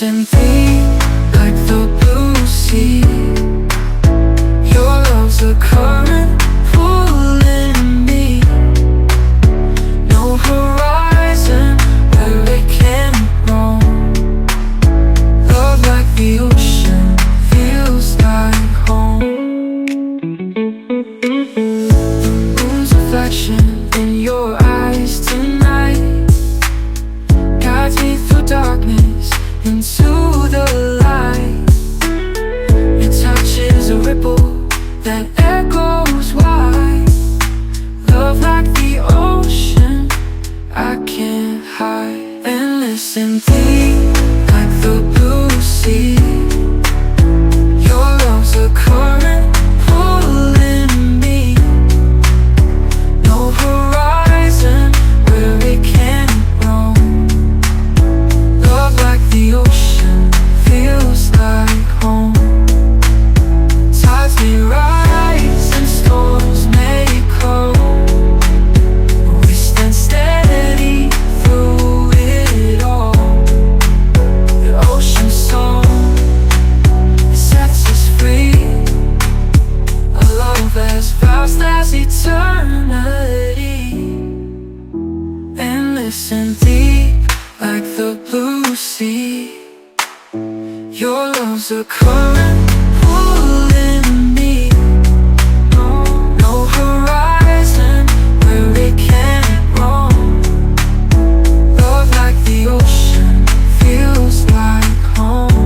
listen deep like the blue sea. Your love's a current pulling me. No horizon where it can't roam. Love like the ocean feels like home. The moon's reflection in your eyes tonight guides me through darkness into the light. Your touch is a ripple that echoes wide. Love like the ocean, I can't hide. And listen deep like the blue sea. Your love's a current pulling me. No horizon where it can't roam. Love like the ocean feels like home. Tides may rise and storms may come. We stand steady through it all. The ocean song sets us free. A love as vast as eternity. And listen deep like the blue sea. Your love's a current pulling me. No horizon where it can't roam. Love like the ocean feels like home.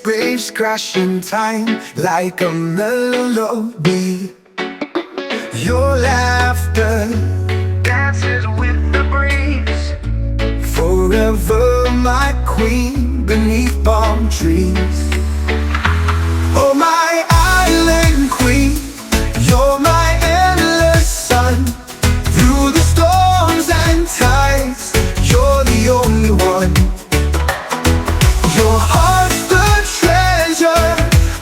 Waves crashing time like a melody. Your laughter dances with the breeze. Forever my queen beneath palm trees. Oh my island queen, you're my endless sun. Through the storms and tides, you're the only one. Your heart's the treasure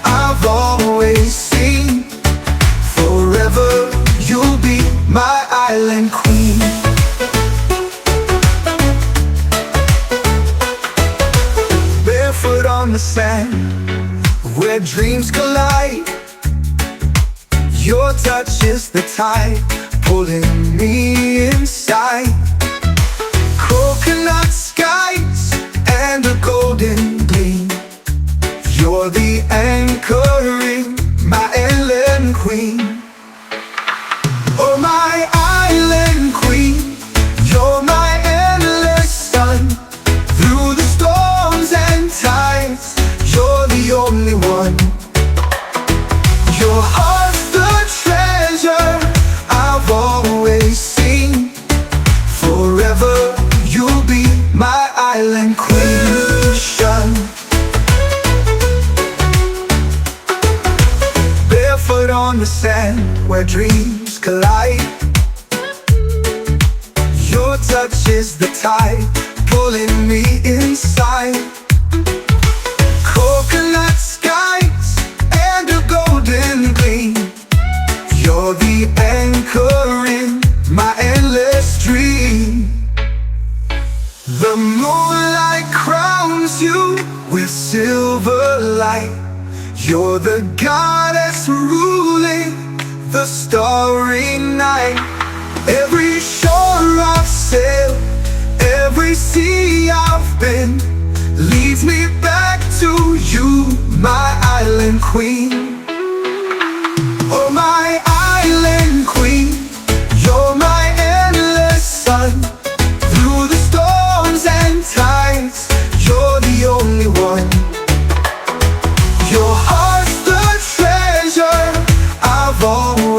I've always seen. Forever you'll be my island queen. Barefoot on the sand where dreams collide. Your touch is the tide pulling me inside. Coconut skies and a golden gleam. You're the anchor in my island queen. Oh my island queen, you're my endless sun. Through the storms and tides, you're the only one. Your heart's the treasure I've always seen. Forever you'll be my island queen. Barefoot on the sand where dreams collide. Your touch is the tide pulling me inside. Coconut skies and a golden gleam. You're the anchor in my endless dream. The moonlight crowns you with silver light. You're the goddess ruling the starry night. Every shore I've sailed, every sea I've been, leads me back to you, my island queen. Oh my island queen, you're my endless sun. Through the storms and tides, you're the only one. Your heart's the treasure I've always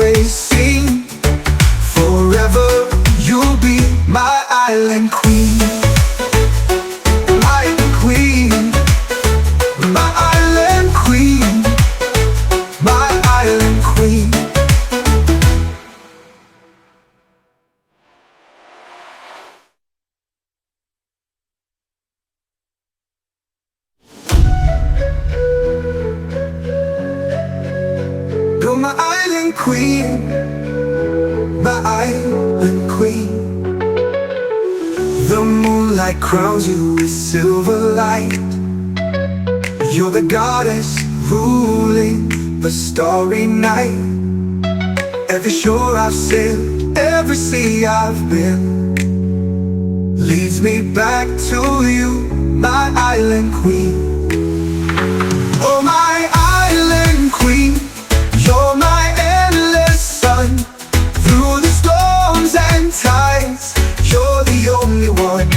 You're my island queen, my island queen. The moonlight crowns you with silver light. You're the goddess ruling the starry night. Every shore I've sailed, every sea I've been, leads me back to you, my island queen. Oh, my island queen, you're my endless sun. Through the storms and tides, you're the only one.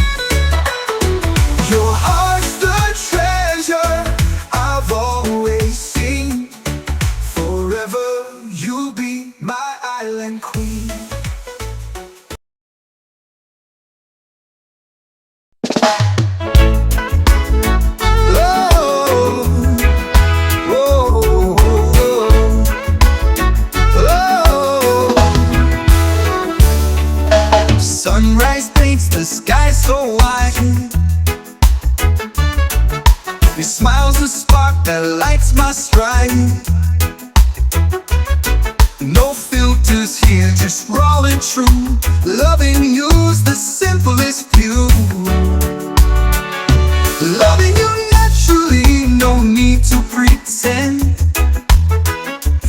Your heart's the treasure I've always seen. Forever you'll be my island queen. Sunrise paints the sky so white. Your smile's a spark that lights my stride. No filters here, just raw and true. Loving you's the simplest view. Loving you naturally, no need to pretend.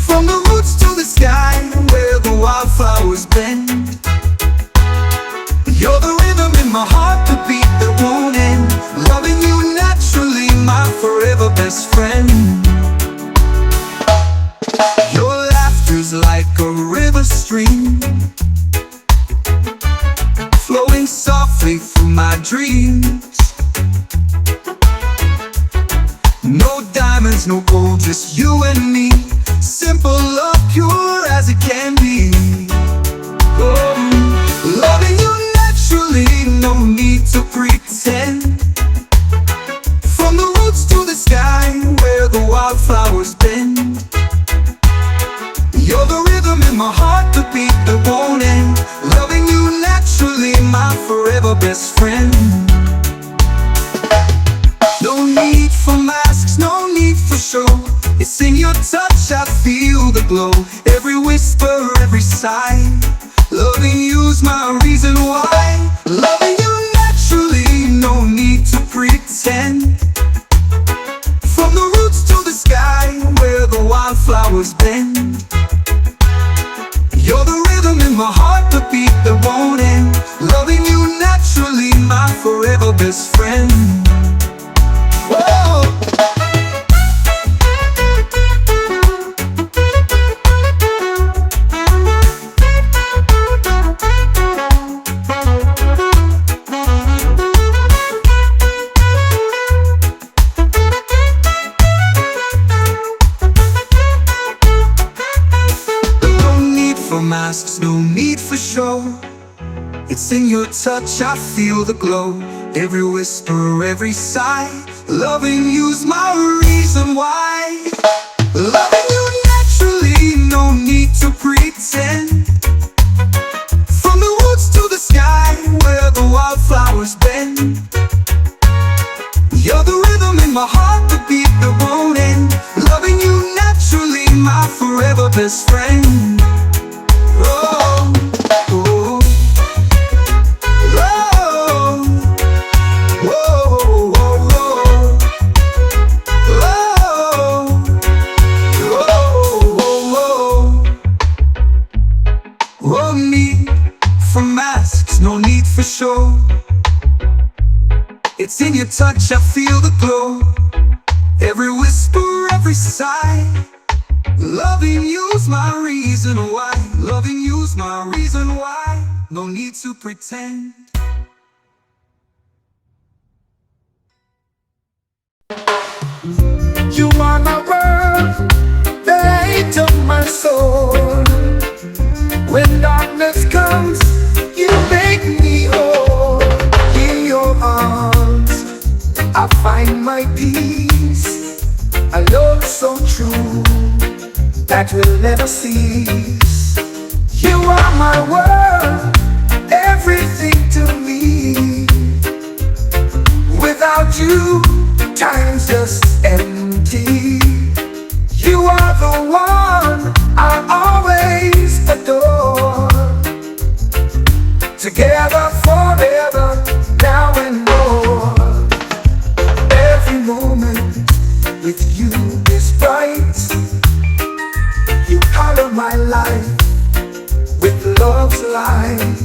From the roots to the sky, where the wildflowers bend. You're the rhythm in my heart, the beat that won't end. Loving you naturally, my forever best friend. Your laughter's like a river stream, flowing softly through my dreams. No diamonds, no gold, just you and me. Simple love, pure as it can be. Oh, loving you naturally, no need to pretend. From the roots to the sky, where the wildflowers bend. You're the rhythm in my heart, the beat that won't end. Loving you naturally, my forever best friend. No need for masks, no need for show. It's in your touch, I feel the glow. Every whisper, every sigh. Loving you's my reason why. Loving you naturally, no need to pretend. From the roots to the sky, where the wildflowers bend. You're the rhythm in my heart, the beat that won't end. Loving you naturally, my forever best friend. Whoa. Masks, no need for show. It's in your touch, I feel the glow. Every whisper, every sigh. Loving you's my reason why. Loving you naturally, no need to pretend. From the woods to the sky, where the wildflowers bend. You're the rhythm in my heart, the beat that won't end. Loving you naturally, my forever best friend. Oh, oh, oh, oh, oh, oh, need for masks, no need for show. It's in your touch, I feel the glow. Every whisper, every sigh. Loving you's my reason why. Loving you's my reason why. No need to pretend. You are my world, the light of my soul. When darkness comes, you make me whole. In your arms, I find my peace. A love so true that will never cease. You are my world, everything to me. Without you, time's just empty. You are the one I light.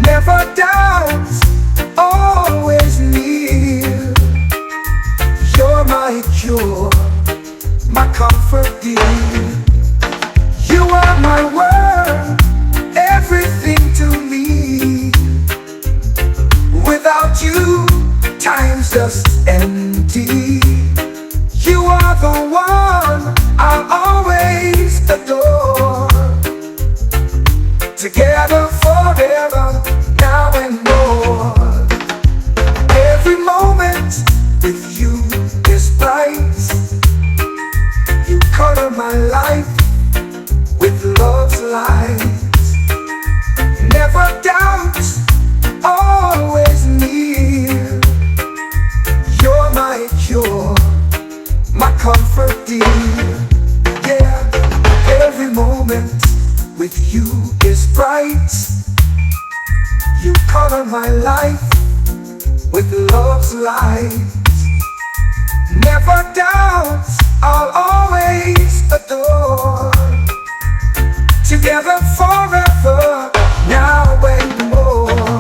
Never doubt, always near. You're my cure, my comfort dear. You are my world, everything to me. Without you, time's just empty. You are the one I'll always adore. Together forever, now and more. Every moment with you is bright. You color my life with love's light. Never doubt, always near. You're my cure, my comfort dear. Yeah, every moment with you is bright. You color my life with love's light. Never doubt, I'll always adore. Together forever, now and more.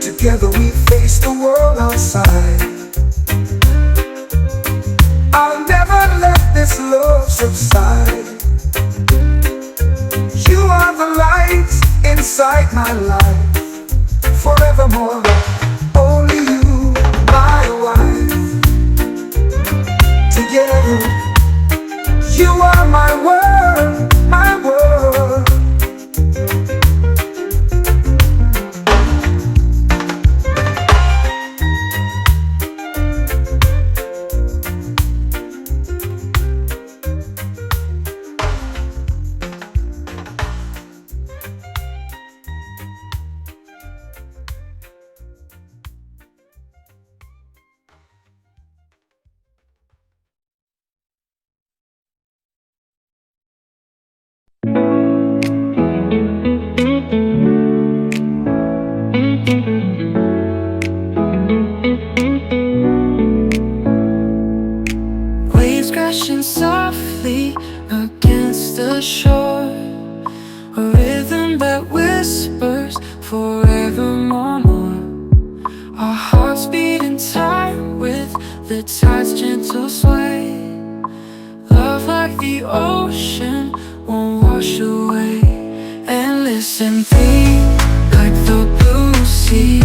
Together we face the world outside. I'll never let this love subside. You are the light inside my life. Forevermore, only you, my wife. Together, you are my world, my world. Waves crashing softly against the shore. A rhythm that whispers forevermore. Our hearts beat in time with the tide's gentle sway. Love like the ocean won't wash away. Endless and deep like the blue sea.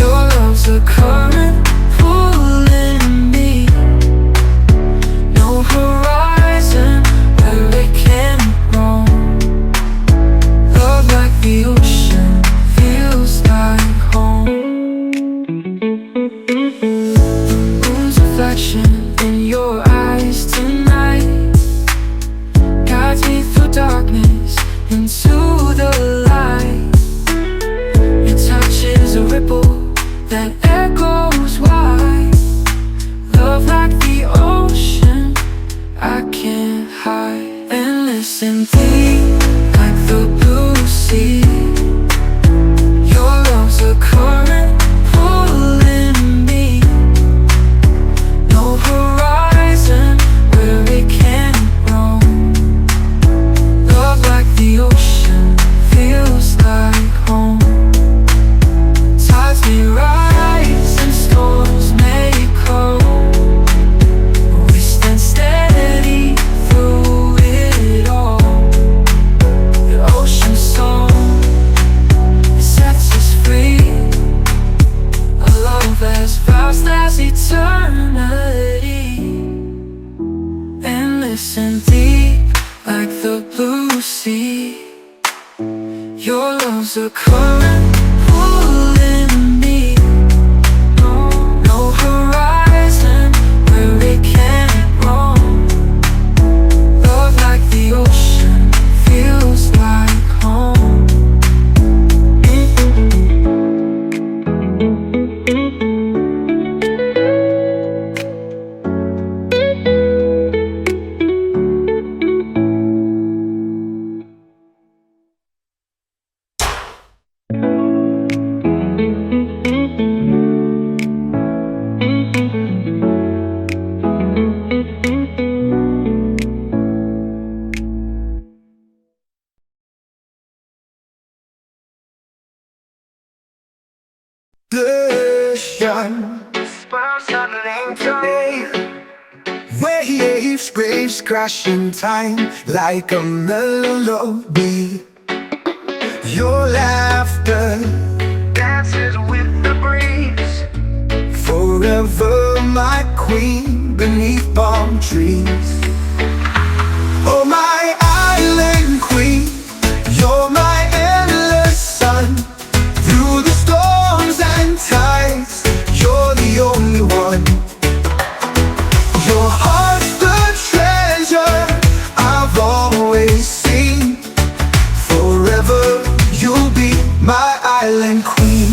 Your love's a current pulling me. No horizon where it can't roam. Love like the ocean feels like home. The moon's reflection in your eyes tonight guides me through darkness into the light. Your touch is a ripple that echoes wide. Love like the ocean, I can't hide. Endless and deep like the blue sea. Your love's a current pulling me. No horizon where it can't roam. Love like the ocean feels like home. Tides may rise and storms may come. We stand steady through it all. The ocean song sets us free. A love as vast as eternity. Endless and deep like the blue sea. Your love's a current pulling me. No horizon where it can't roam. Love like the ocean feels like home. sun. Waves crash in time like a melody. Your laughter dances with the breeze. Forever my queen beneath palm trees. Oh my island queen, you're my endless sun. Through the storms and tides, you're the only one. Your heart's the treasure I've always seen. Forever you'll be my island queen.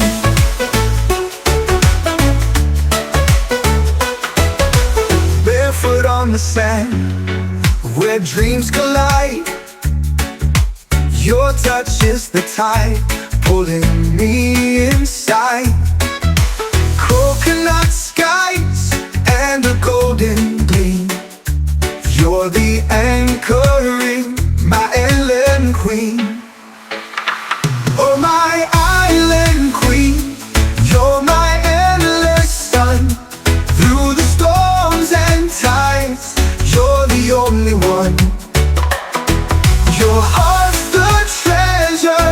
Barefoot on the sand where dreams collide. Your touch is the tide pulling me inside. Coconut skies and a golden gleam. You're the anchoring, my island queen. Oh my island queen, you're my endless sun. Through the storms and tides, you're the only one. Your heart's the treasure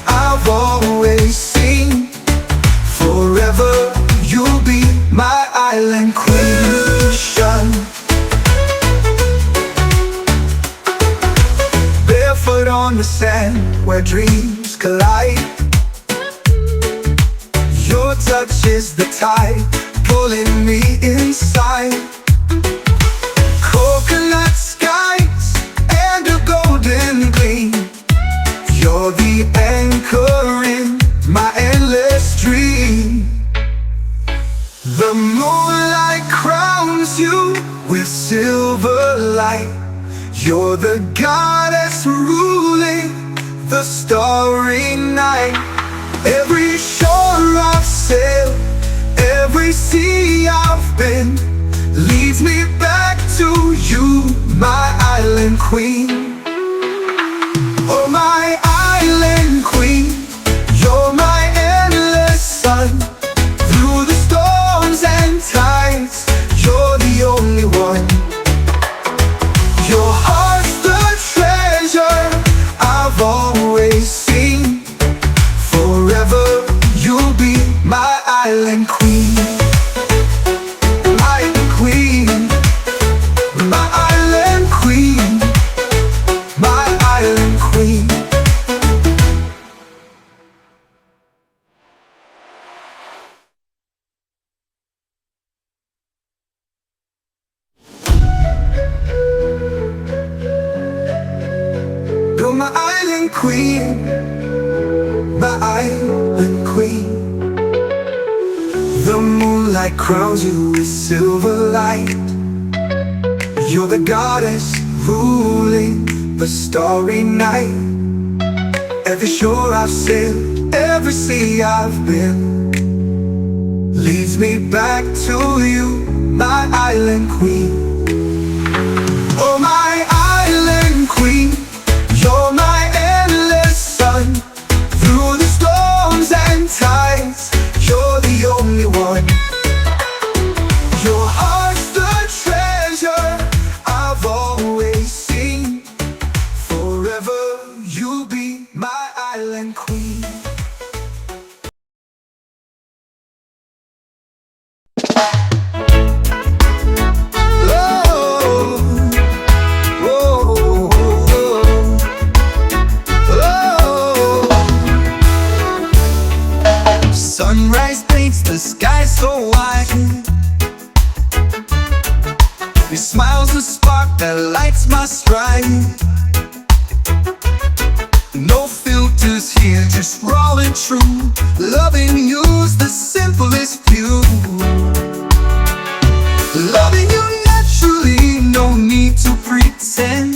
I've always seen. Forever you'll be my island queen. Barefoot on the sand where dreams collide. Your touch is the tide pulling me inside. Coconut skies and a golden gleam. You're the anchor in my endless dream. The moonlight crowns you with silver light. You're the goddess ruling the starry night. Every shore I've sailed, every sea I've been, leads me back to you, my island queen. Oh my island queen, you're my endless sun. Through the storms and tides, you're the only one. Your heart's the treasure I've always seen. Forever you'll be my island queen. Island queen, my island queen, my island queen. You're my island queen, my island queen. The moonlight crowns you with silver light. You're the goddess ruling the starry night. Every shore I've sailed, every sea I've been, leads me back to you, my island queen. Oh my island queen, you're my endless sun. Through the storms and tides, you're the only one. Your heart's the treasure I've always seen. Forever you'll be my island queen. Sunrise paints the sky so white. Your smile's a spark that lights my stride. No filters here, just raw and true. Loving you's the simplest view. Loving you naturally, no need to pretend.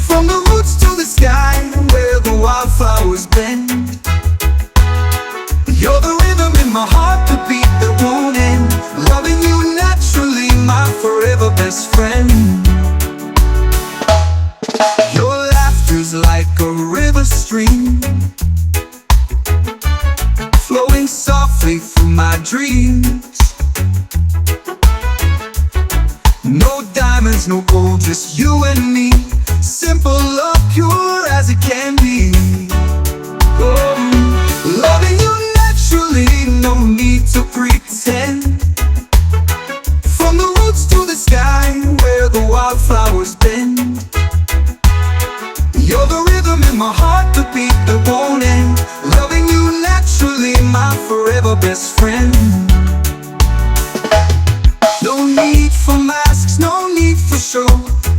From the roots to the sky, where the wildflowers bend. You're the rhythm in my heart, the beat that won't end. Loving you naturally, my forever best friend. Your laughter's like a river stream, flowing softly through my diamonds, no gold, just you and me. Simple love, pure as it can be. Oh, loving you naturally, no need to pretend. From the roots to the sky, where the wildflowers bend. You're the rhythm in my heart, the beat that won't end. Loving you naturally, my forever best friend. No need for masks, no need for show.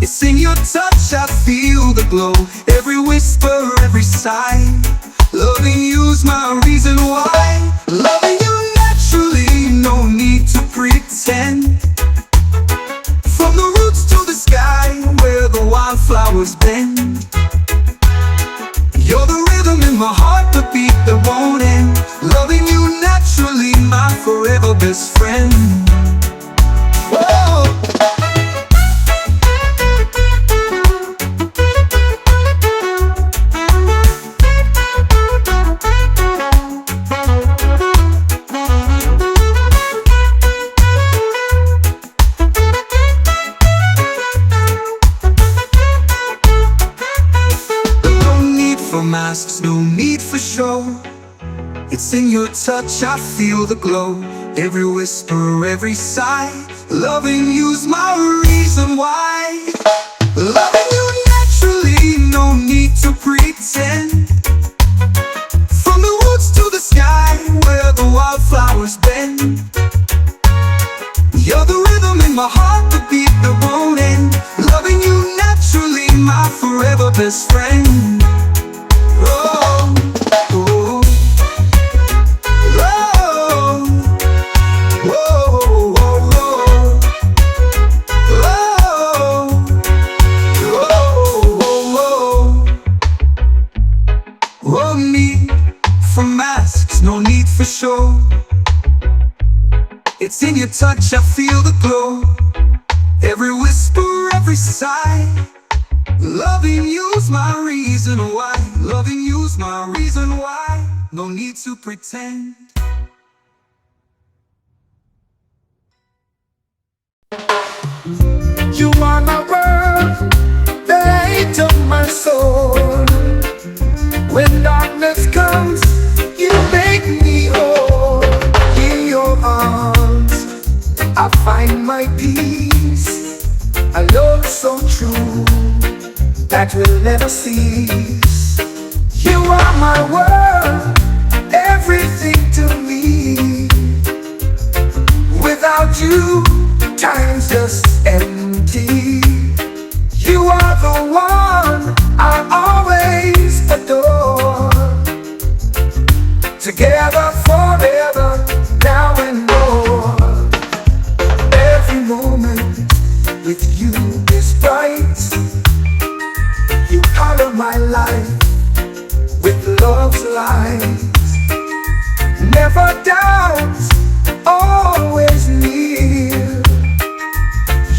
It's in your touch, I feel the glow. Every whisper, every sigh. Loving you's my reason why. Loving you naturally, no need to pretend. From the roots to the sky, where the wildflowers bend. You're the rhythm in my heart, the beat that won't end. Loving you naturally, my forever best friend. Whoa. Masks, no need for show. It's in your touch, I feel the glow. Every whisper, every sigh. Loving you's my reason why. Loving you naturally, no need to pretend. From the roots to the sky, where the wildflowers bend. You're the rhythm in my heart, the beat that won't end. Loving you naturally, my forever best friend. For sure, it's in your touch, I feel the glow. Every whisper, every sigh. Loving you's my reason why. Loving you's my reason why. No need to pretend. You are my world, the light of my soul. When darkness comes, you make me whole. In your arms, I find my peace. A love so true that will never cease. You are my world, everything to me. Without you, time's just empty. You are the one I always adore. Together forever, now and more. Every moment with you is bright. You color my life with love's light. Never doubt, always near.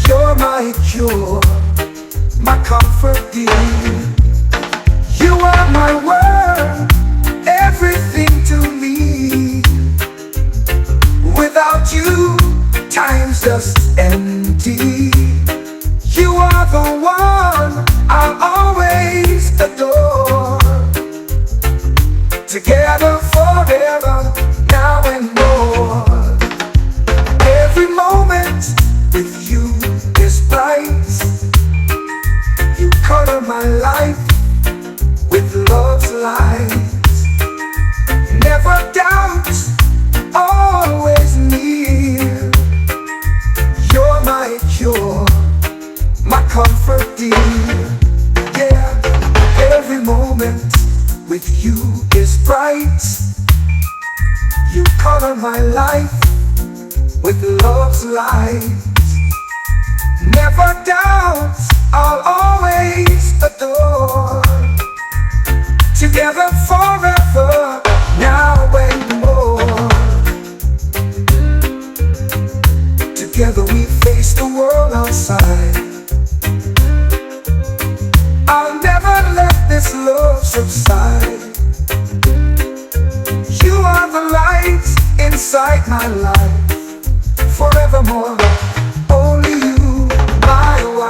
You're my cure, my comfort dear. You are my world, everything to me. Without you, time's just empty. You are the one I'll always adore. Together forever, now and more. Every moment with you is bright. You color my life with love's light. Never doubt, always near. You're my cure, my comfort dear. Yeah, every moment with you is bright. You color my life with love's light. Never doubt, I'll always adore. Together forever, now and more. Together we face the world outside. I'll never let this love subside. You are the light inside my life. Forevermore, only you, my wife.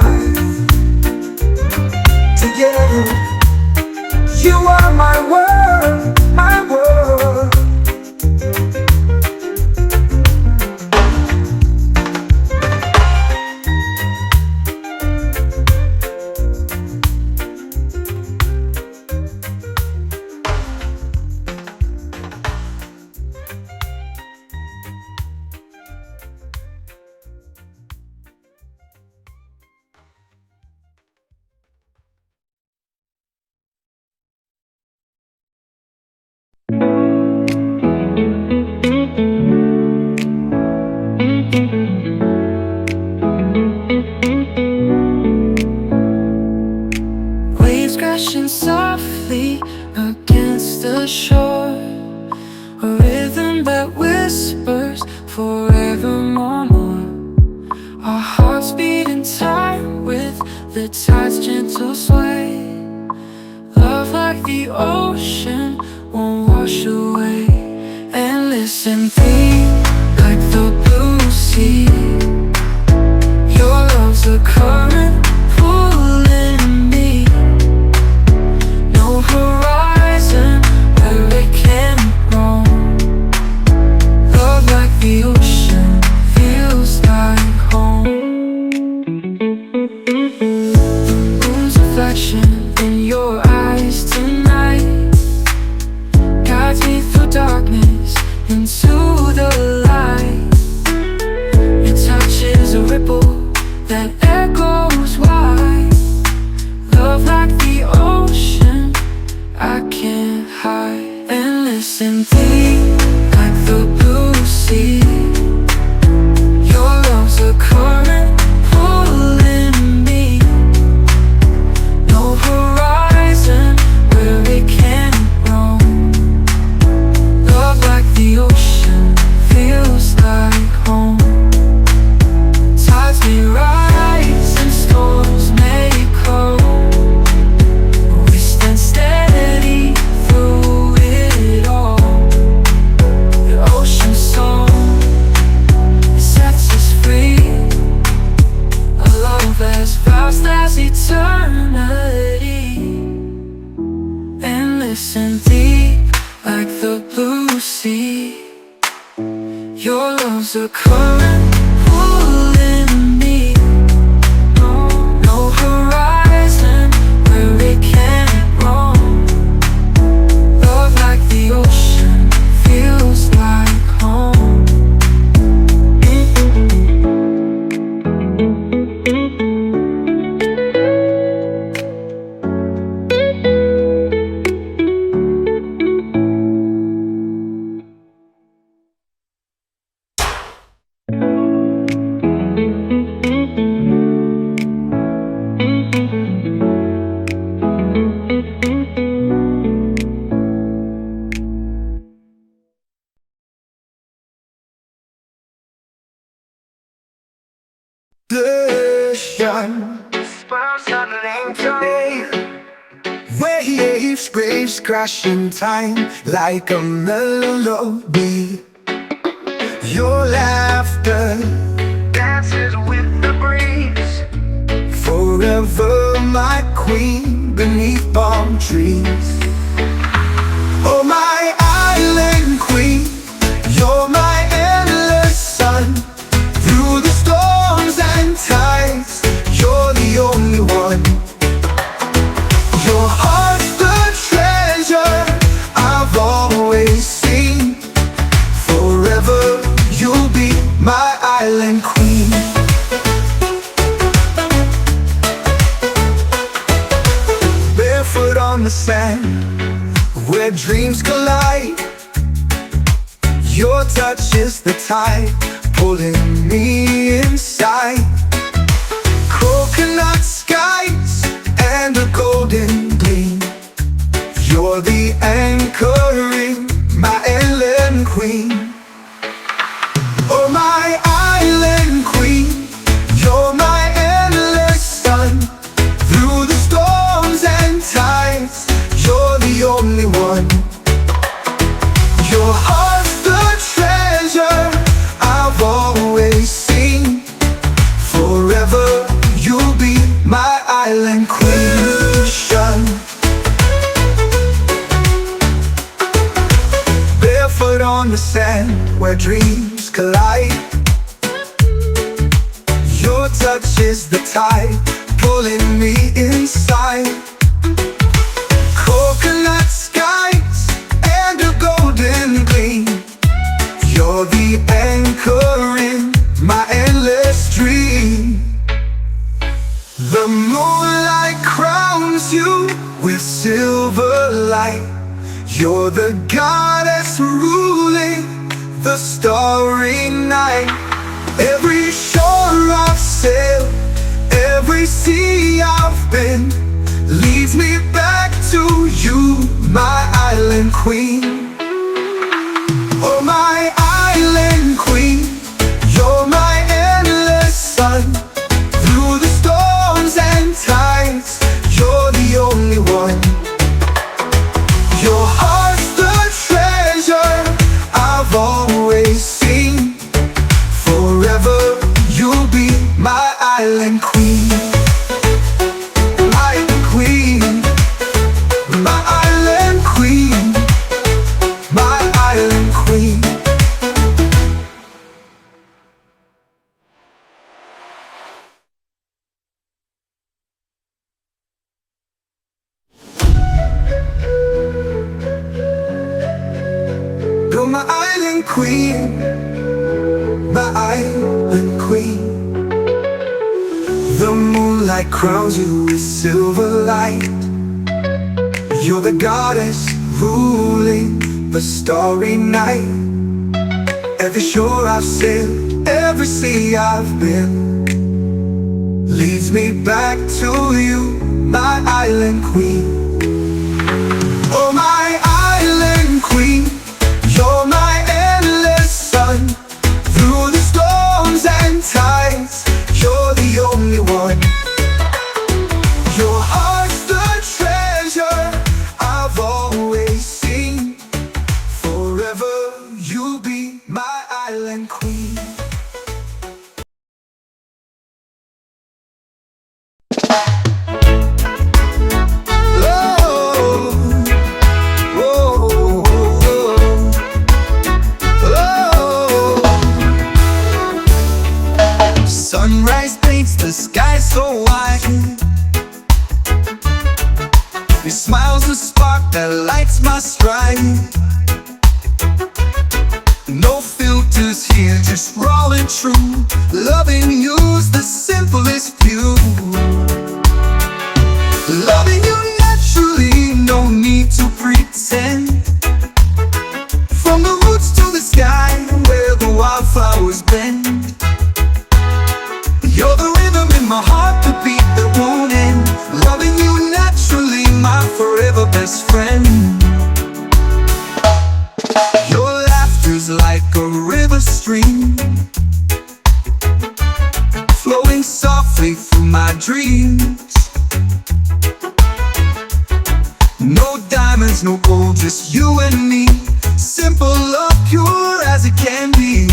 eternity. Endless and deep like the blue sea. Your love's a current pulling me. No horizon where it can't roam. Love like the ocean feels like home. Ocean, waves crashing time like a melody. Your laughter dances with the breeze. Forever my queen beneath palm trees. Oh my island queen, you're my endless sun. Through the storms and tides, you're the only one. Your heart's the treasure I've always seen. Forever you'll be my island queen. Barefoot on the sand, where dreams collide. Your touch is the tide pulling me inside. Coconut skies and a golden gleam. You're the anchoring, my island queen. Oh my island queen, you're my endless sun. Through the storms and tides, you're the only one. Your heart's the treasure I've always seen. Forever you'll be my island queen. Barefoot on the sand where dreams collide. Your touch is the tide pulling me inside. Coconut skies and a golden gleam. You're the anchor in my endless dream. The moonlight crowns you with silver light. You're the goddess ruling the starry night. Every shore I've sailed, every sea I've been, leads me back to you, my island queen. Oh my island queen, you're my endless sun. Through the storms and tides, you're the only one. Your heart's the treasure I've always seen. Forever you'll be my island queen. Island queen, my island queen, my island queen. You're my island queen, my island queen. The moonlight crowns you with silver light. You're the goddess ruling the starry night. Every shore I've sailed, every sea I've been, leads me back to you, my island queen. Oh my island queen, you're my endless sun. Through the storms and tides, you're the only one. Your heart's the treasure I've always seen. Forever you'll be my island queen. Sunrise paints the sky so white. Your smile's a spark that lights my stride. No filters here, just raw and true. Loving you's the simplest view. Loving you naturally, no need to pretend. From the roots to the sky, where the wildflowers bend. You're the rhythm in my heart, the beat that won't end. Loving you naturally, my forever best friend. Your laughter's like a river stream, flowing softly through my dreams. No diamonds, no gold, just you and me. Simple love, pure as it can be.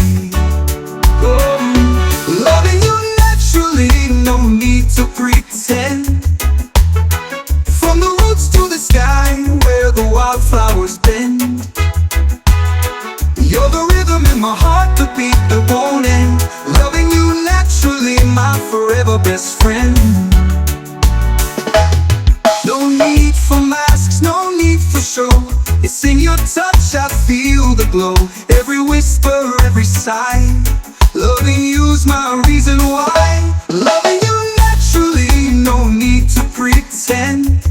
Oh, loving you naturally, no need to pretend. From the roots to the sky, where the wildflowers bend. You're the rhythm in my heart, the beat that won't end. Loving you naturally, my forever best friend. No need for masks, no need for show. It's in your touch, I feel the glow. Every whisper, every sigh. Loving you's my reason why. Loving you naturally, no need to pretend.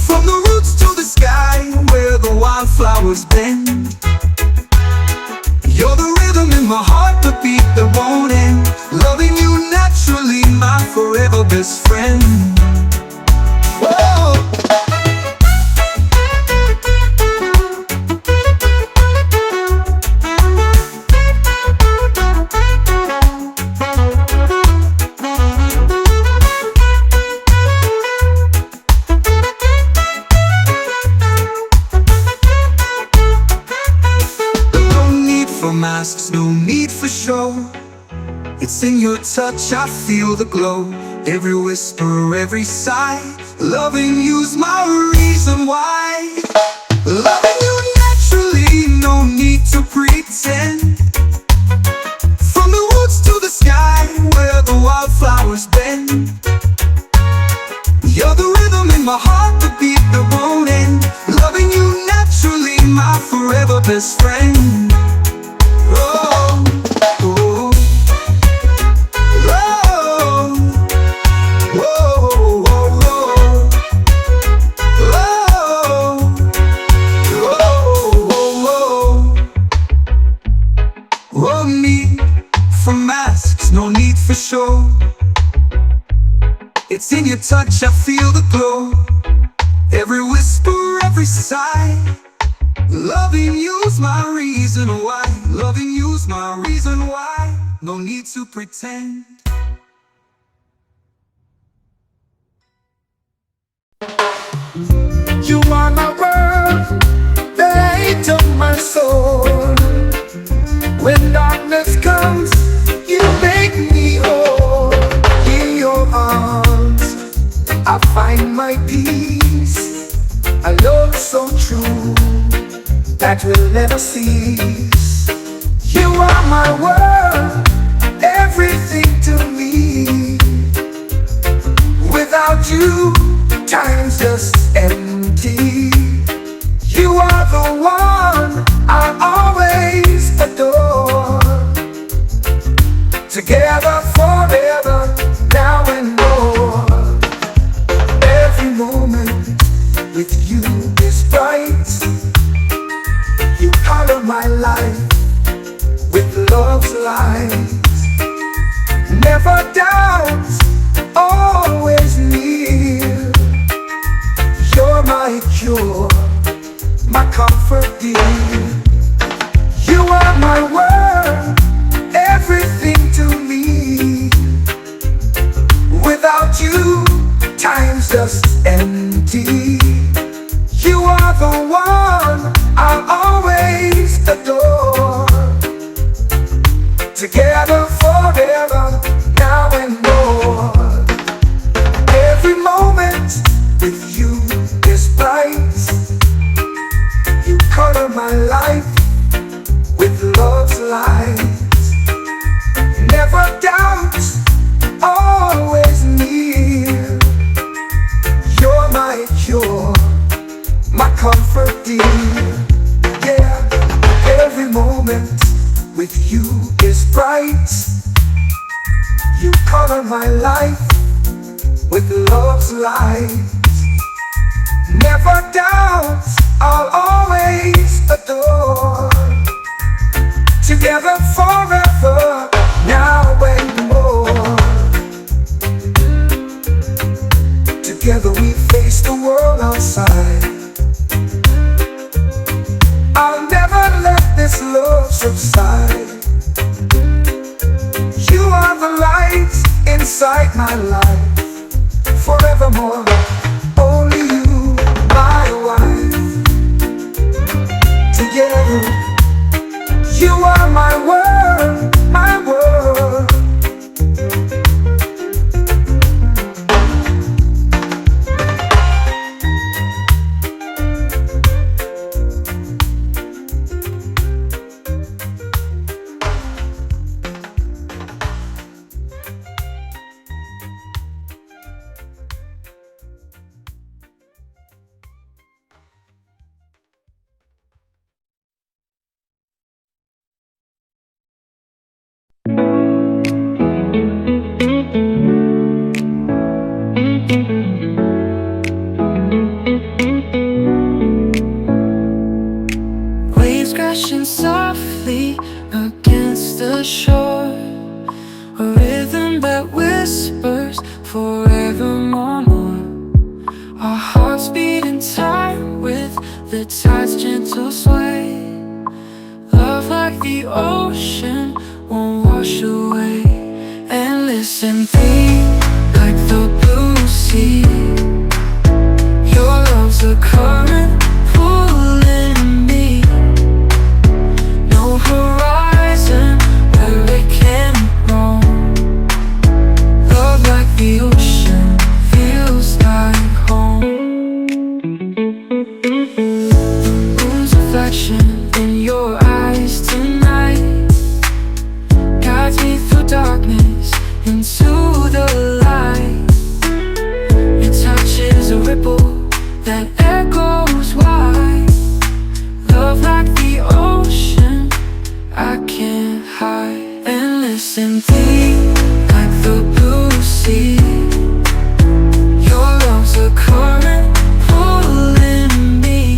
From the roots to the sky, where the wildflowers bend. You're the rhythm in my heart, the beat that won't end. Loving you naturally, my forever best friend. Whoa. Masks, no need for show. It's in your touch, I feel the glow. Every whisper, every sigh. Loving you's my reason why. Loving you naturally, no need to pretend. From the roots to the sky, where the wildflowers bend. You're the rhythm in my heart, the beat that won't end. Loving you naturally, my forever best friend. Oh, oh, oh, oh, oh, oh, need for masks, no need for show. It's in your touch, I feel the glow. Every whisper, every sigh. Loving you's my reason why. Loving you's my reason why. No need to pretend. You are my world, the light of my soul. When darkness comes, you make me whole. In your arms, I find my peace. A love so true that will never cease. You are my world, everything to me. Without you, time's just empty. You are the one I always adore. Together forever, now and more. Every moment with you is bright. You color my life with love's light. Never doubts, always near. You're my cure, my comfort dear. You are my world, everything to me. Without you, time's just empty. You are the one I'll always adore. Together forever, now and more. Every moment with you is bright. You color my life with love's light. color my life with love's light. Never doubt, I'll always adore. Together forever, now and more. Together we face the world outside. I'll never let this love subside. You are the light inside my life. Forevermore, only you, my wife. Together, you are my world, my world. Waves crashing softly against the shore, a rhythm that whispers forevermore. Our hearts beat in time with the tide's gentle sway. Love like the ocean won't wash away. Endless and deep like the blue sea. Your love's a current pulling me. No horizon where it can't roam. Love like the ocean feels like home. Moon's reflection in your eyes tonight guides me through darkness into the light. Your touch is a ripple that echoes wide. Love like the ocean, I can't hide. Endless and deep like the blue sea. Your love's a current pulling me.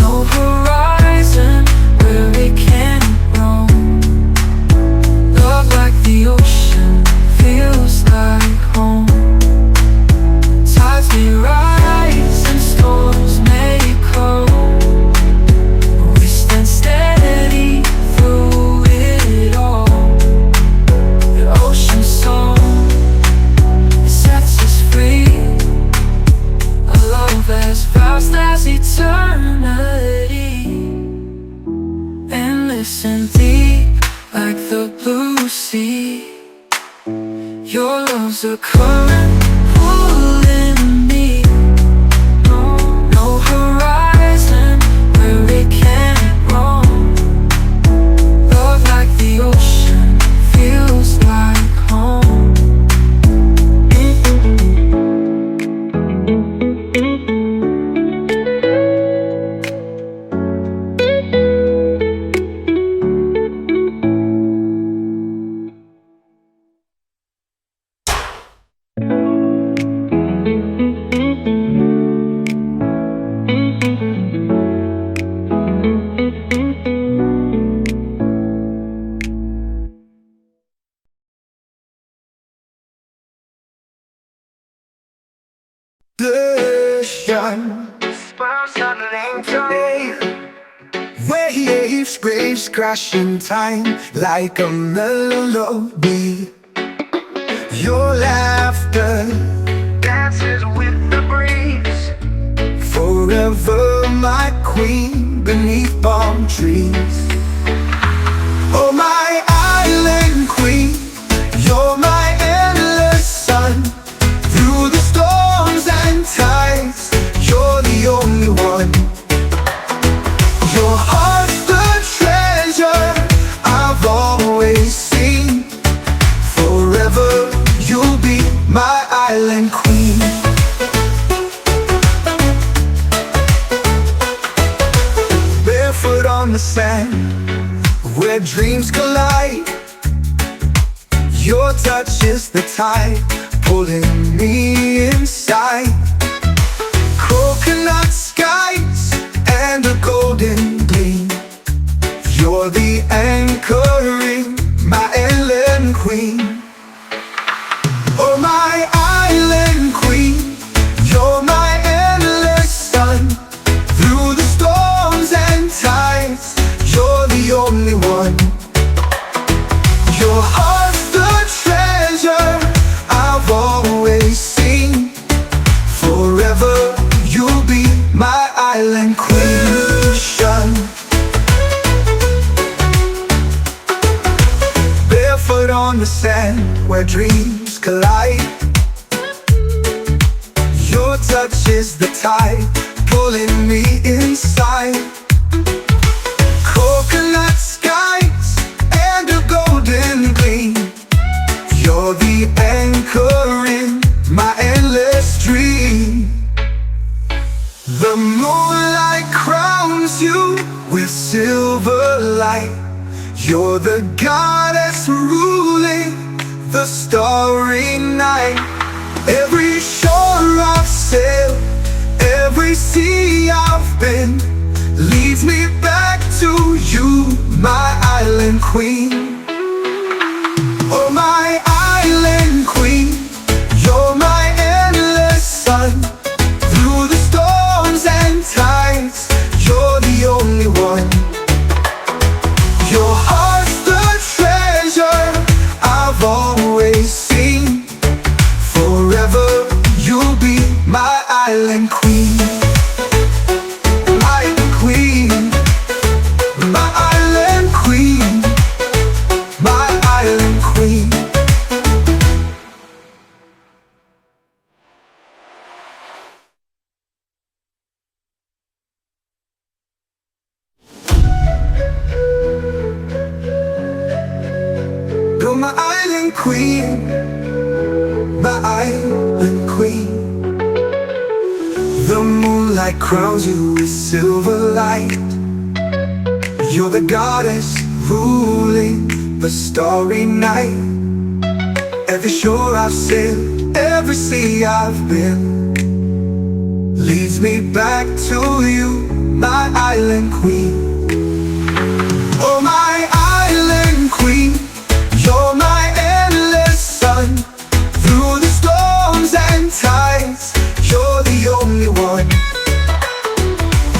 No horizon where it can't roam. Love like the ocean feels like home. Tides may rise and storms may come, but we stand steady through it all. The ocean's song, it sets us free. A love as vast as eternity. Endless and deep like the blue sea. Your love's a current pulling me. No horizon where it can't roam. Love like the ocean feels like home. Ocean, waves, graves crashing time like a melody. Your laughter dances with the breeze. Forever my queen beneath palm trees. Oh my island queen, you're my endless sun. Through the storms and tides, you're the only one. Your heart's the treasure I've always seen. Forever you'll be my island queen. Barefoot on the sand, where dreams collide. Your touch is the tide pulling me inside. Coconut skies and a golden gleam. You're the anchoring, my island queen. Oh, my island queen, you're my endless sun. Through the storms and tides, you're the only one. Your heart's the treasure I've always seen. Forever you'll be my island queen. Barefoot on the sand where dreams collide. Your touch is the tide pulling me inside. Coconut skies and a golden gleam. You're the anchor in my endless dream. The moonlight crowns you with silver light. You're the goddess ruling the starry night. Every shore I've sailed, every sea I've been, leads me back to you, my island queen. Oh, my island queen, you're my endless sun. Through the storms and tides, you're the only one. Your heart's the treasure I've always seen. Forever you'll be my island queen. Island queen, my island queen, my island queen. You're my island queen, my island queen. The moonlight crowns you with silver light. You're the goddess ruling the starry night. Every shore I've sailed, every sea I've been, leads me back to you, my island queen. Oh, my island queen, you're my endless sun. Through the storms and tides, you're the only one.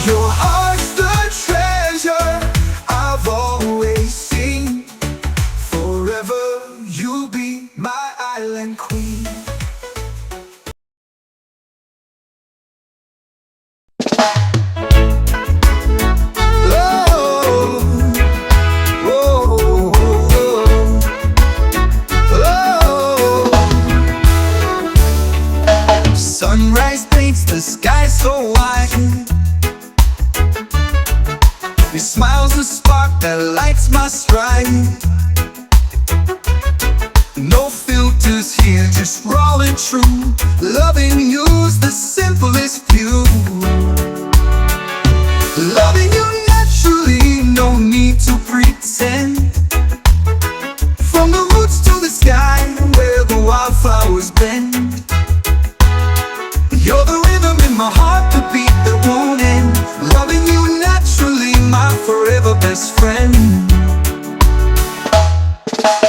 Your heart's the treasure I've always seen. Forever you'll be my island queen. Sunrise paints the sky so white. Your smile's the spark that lights my stride. No filters here, just raw and true. Loving you's the simplest view. Loving you naturally, no need to pretend. From the roots to the sky, where the wildflowers bend. You're the rhythm in my heart, the beat that won't end. Loving you naturally, my forever best friend.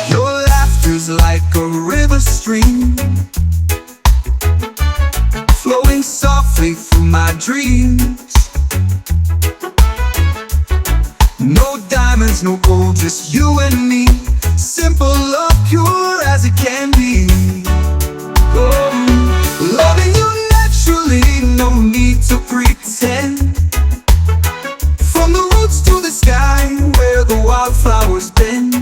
Your laughter's like a river stream, flowing softly through my dreams. No diamonds, no gold, just you and me. Simple love, pure as it can be. Oh, loving you naturally, no need to pretend. From the roots to the sky, where the wildflowers bend.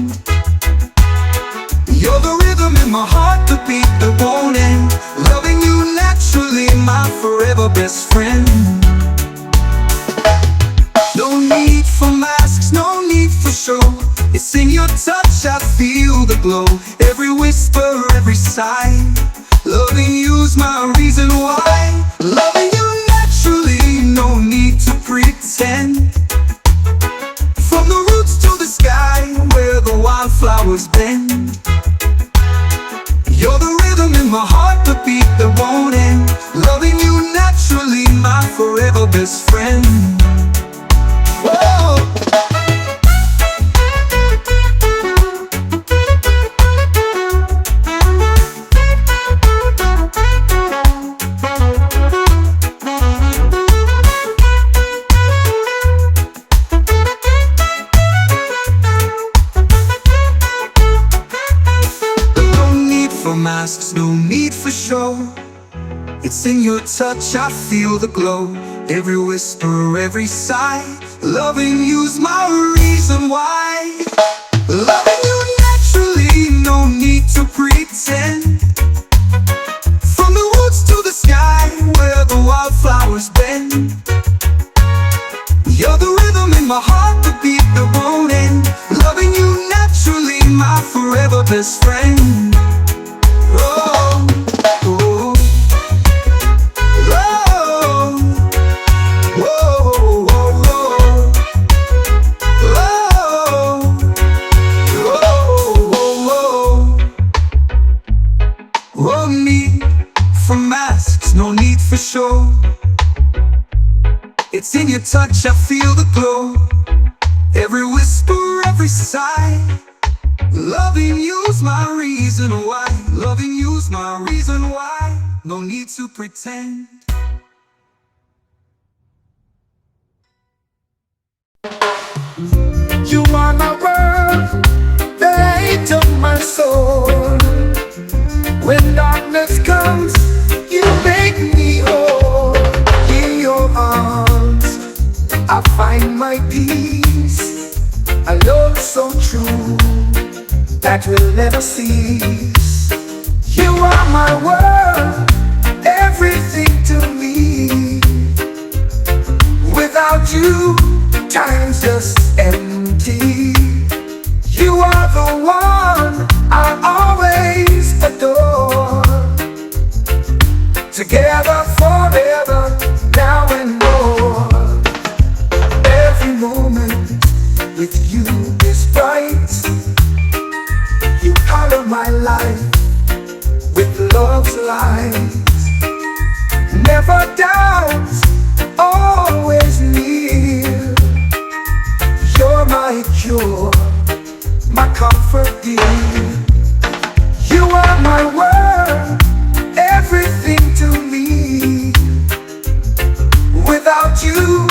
You're the rhythm in my heart, the beat that won't end. Loving you naturally, my forever best friend. No need for masks, no need for show. It's in your touch I feel the glow. Every whisper, every sigh. Loving you's my reason why. Loving you naturally, no need to pretend. From the roots to the sky, where the wildflowers bend. my heart, the beat that won't end. Loving you naturally, my forever best friend. Whoa. Masks, no need for show. It's in your touch, I feel the glow. Every whisper, every sigh. Loving you's my reason why. Loving you naturally, no need to pretend. From the woods to the sky, where the wildflowers bend. You're the rhythm in my heart, the beat that won't end. Loving you naturally, my forever best friend. Oh, oh, oh, whoa, whoa, whoa, whoa, need for masks, no need for show. It's in your touch, I feel the glow. Every whisper, every sigh. Loving you's my reason why. Loving you's my reason why. No need to pretend. You are my world, the light of my soul. When darkness comes, you make me whole. In your arms, I find my peace. A love so true that will never cease. You are my world, everything to me. Without you, time's just empty. You are the one I always adore. Together forever, now and more. Every moment with you is bright. You color my life with love's light. Never doubts, always near. You're my cure, my comfort dear. You are my world, everything to me. Without you,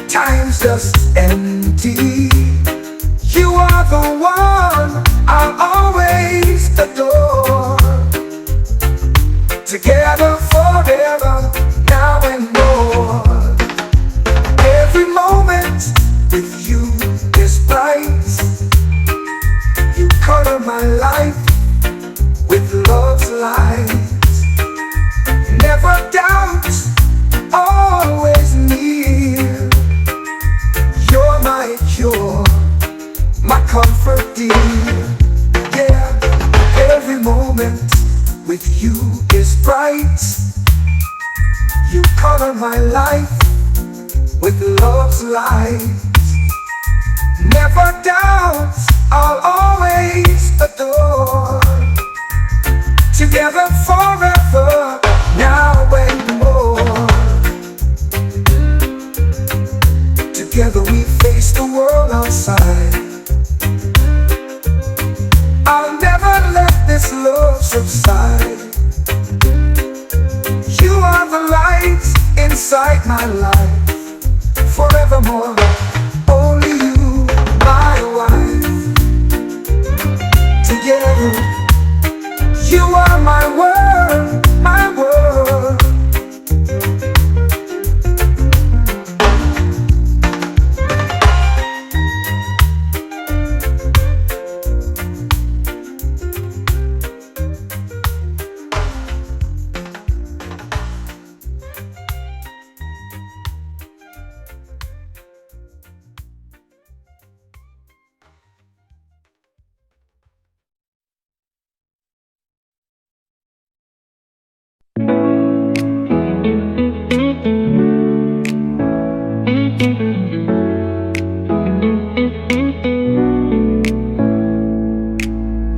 time's just empty. You are the one I'll always adore. Together forever, now and more. Every moment with you is bright. You color my life with love's light. Never doubt, always near. You're my cure, my comfort dear. Yeah, every moment with you is bright. You color my life with love's light. Never doubt, I'll always adore. Together forever, now and more. Together we face the world outside. I'll never let this love subside. You are the light inside my life. Forevermore, only you, my wife. Together, you are my world, my world.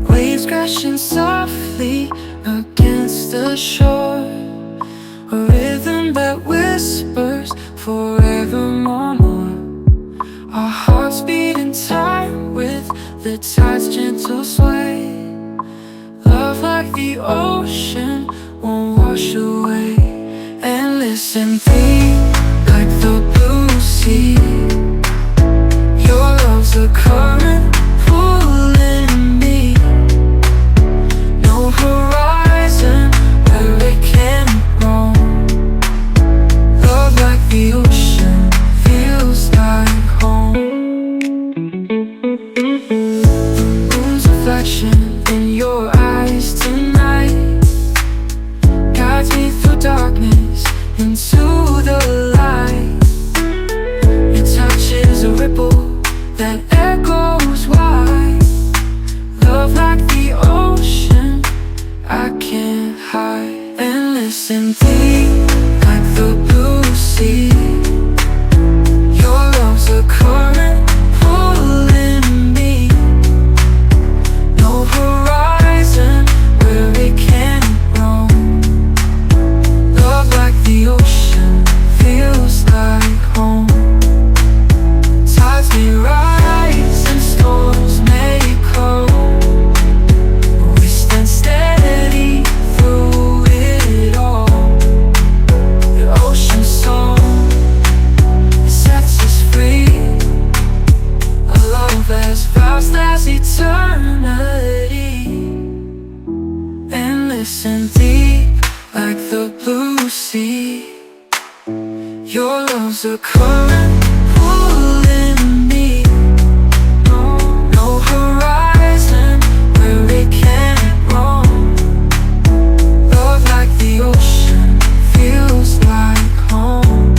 Waves crashing softly against the shore, a rhythm that whispers forevermore. Our hearts beat in time with the tide's gentle sway. Love like the ocean won't wash away. And listen deep like the blue sea. Your love's a current pulling me. No horizon where it can't roam. Love like the ocean feels like home. Moon's reflection in your eyes tonight guides me through darkness into the light. Your touch is a ripple that echoes wide. Love like the ocean, I can't hide. And listen deep like the blue sea. Your love's a current pulling me. No horizon where it can't roam. Love like the ocean feels like home. Tides may rise and storms may come, but we stand steady through it all. The ocean's song, it sets us free. A love as vast as eternity. And listen deep like the blue sea. Your love's a current pulling me. No horizon where it can't roam. Love like the ocean feels like home.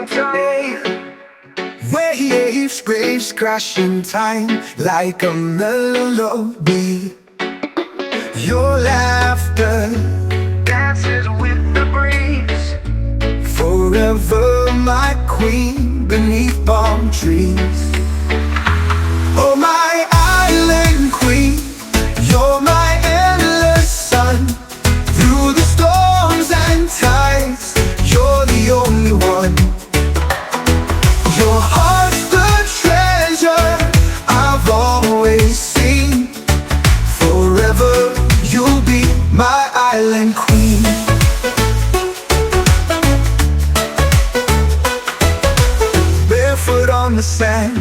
Ocean waves, waves crashing time like a melody. Your laughter dances with the breeze. Forever my queen beneath palm trees. Oh my island queen, you're my endless sun. Through the storms and tides, you're the only one. Your heart's the treasure I've always seen. Forever you'll be my island queen. Barefoot on the sand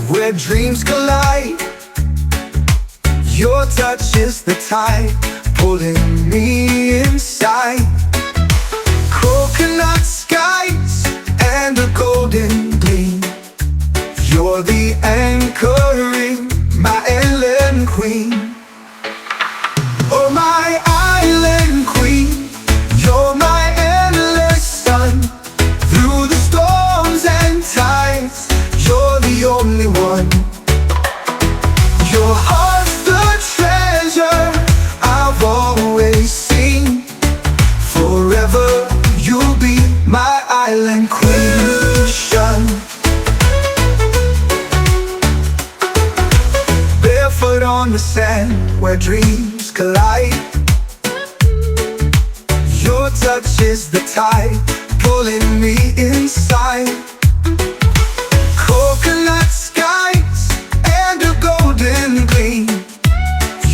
where dreams collide. Your touch is the tide pulling me inside. Coconut skies and a golden gleam. You're the anchoring, my island queen. Oh my island queen, you're my endless sun. Through the storms and tides, you're the only one. Your heart's the treasure I've always seen. Forever you'll be my island queen. Barefoot on the sand where dreams collide. Your touch is the tide pulling me inside. Coconut skies and a golden gleam.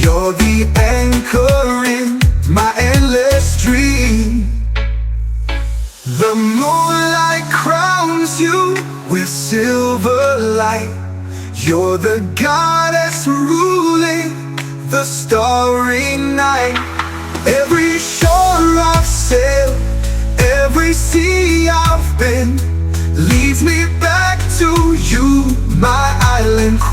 You're the anchor in my endless dream. The moonlight crowns you with silver light. You're the goddess ruling the starry night. Every shore I've sailed, every sea I've been, leads me back to you, my island queen.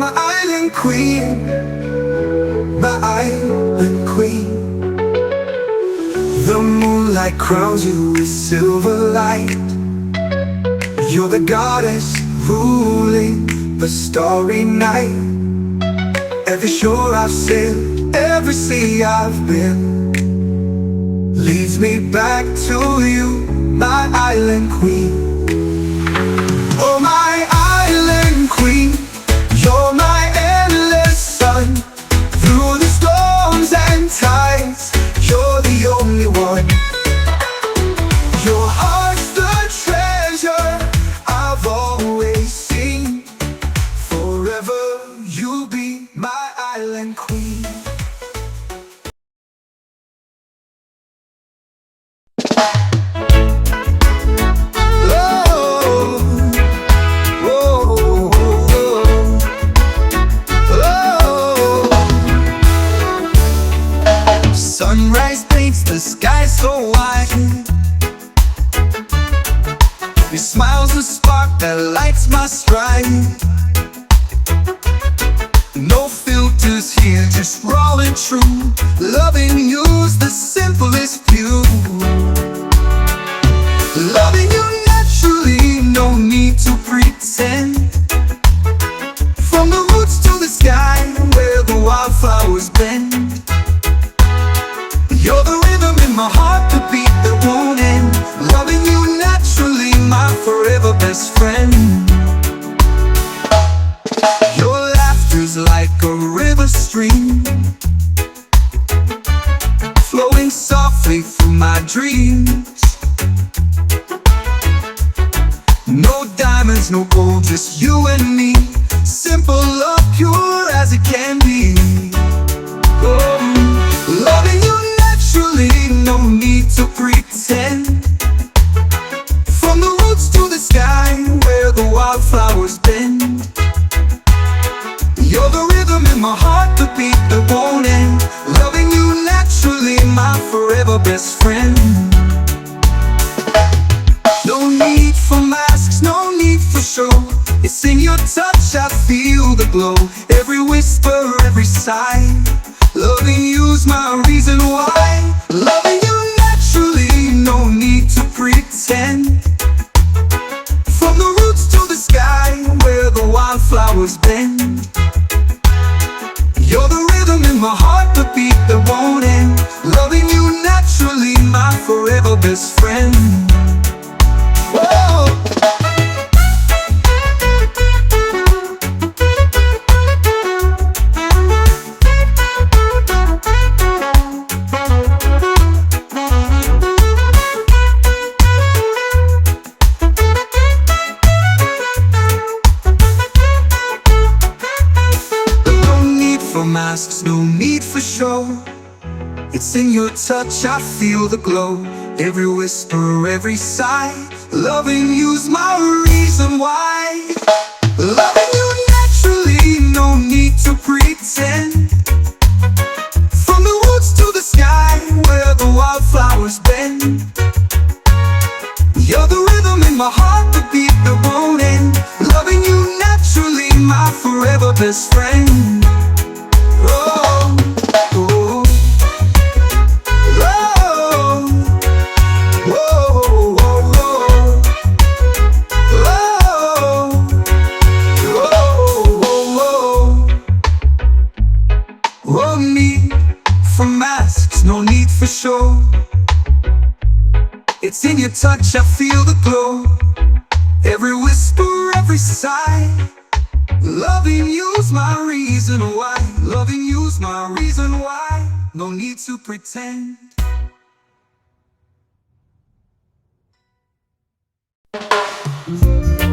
my island queen, my island queen. The moonlight crowns you with silver light. You're the goddess ruling the starry night. Every shore I've sailed, every sea I've been, leads me back to you, my island queen. Oh, my island queen, you're my endless sun. Through the storms and tides, you're the only one. Your heart's the treasure I've always seen. Forever you'll be my island queen. Sunrise paints the sky so white. Your smile's the spark that lights my stride. No filters here, just raw and true. Loving you's the simplest view. Loving you naturally, no need to pretend. From the roots to the sky, where the wildflowers bend. You're the rhythm in my heart, the beat that won't end. Loving you naturally, my forever best friend. Your laughter's like a river stream, flowing softly through my dreams. No diamonds, no gold, just you and me. Simple love, pure as it can be. Oh, loving you naturally, no need to pretend. From the roots to the sky, where the wildflowers bend. You're the rhythm in my heart, the beat that won't end. Loving you naturally, my forever best friend. No need for masks, no need for show. It's in your touch, I feel the glow. Every whisper, every sigh. Loving you's my reason why. Loving you naturally, no need to pretend. From the roots to the sky, where the wildflowers bend. You're the rhythm in my heart, the beat that won't end. Loving you naturally, my forever best friend. Whoa. Masks, no need for show. It's in your touch, I feel the glow. Every whisper, every sigh. Loving you's my reason why. Loving you naturally, no need to pretend. From the woods to the sky, where the wildflowers bend. You're the rhythm in my heart, the beat that won't end. Loving you naturally, my forever best friend. Oh, oh, oh, oh, oh, oh, need for masks, no need for show. It's in your touch, I feel the glow. Every whisper, every sigh. Loving you's my reason why. Loving you's my reason why. No need to pretend.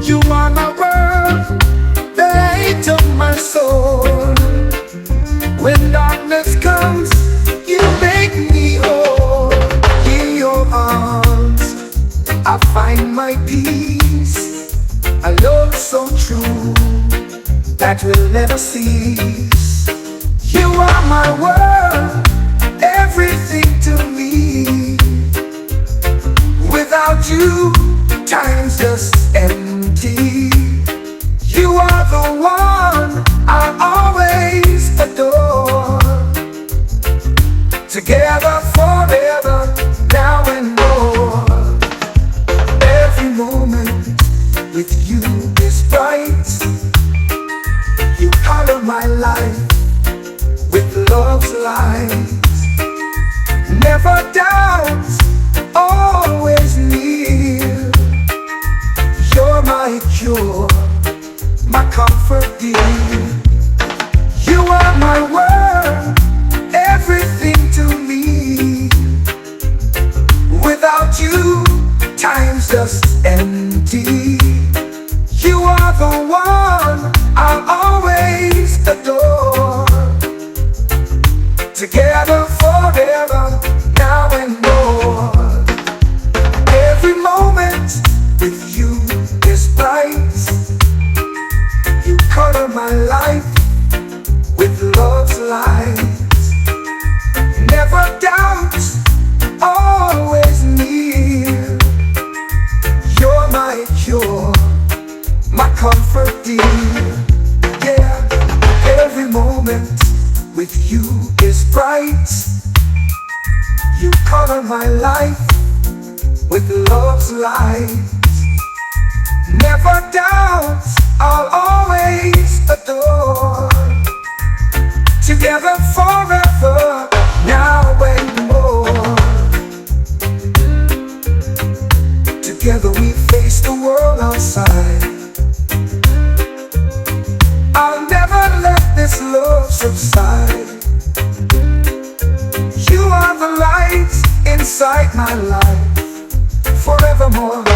You are my world, the light of my soul. When darkness comes, you make me whole. In your arms, I find my peace. A love so true that will never cease. You are my world, everything to me. Without you, time's just empty. You are the one I with you is bright. You color my life with love's light. Never doubt, always near. You're my cure, my comfort dear. You are my world, everything to me. Without you, time's just empty. You are the one I'll always adore. Together forever, now and more. Every moment with you is bright. You color my life with love's light. Never doubt, always near. You're my cure, my comfort dear. Yeah, every moment with you is bright. You color my life with love's light. Never doubt, I'll always adore. Together forever, now and more. Together we face the world outside. I'll never let this love subside. You are the light inside my life, forevermore.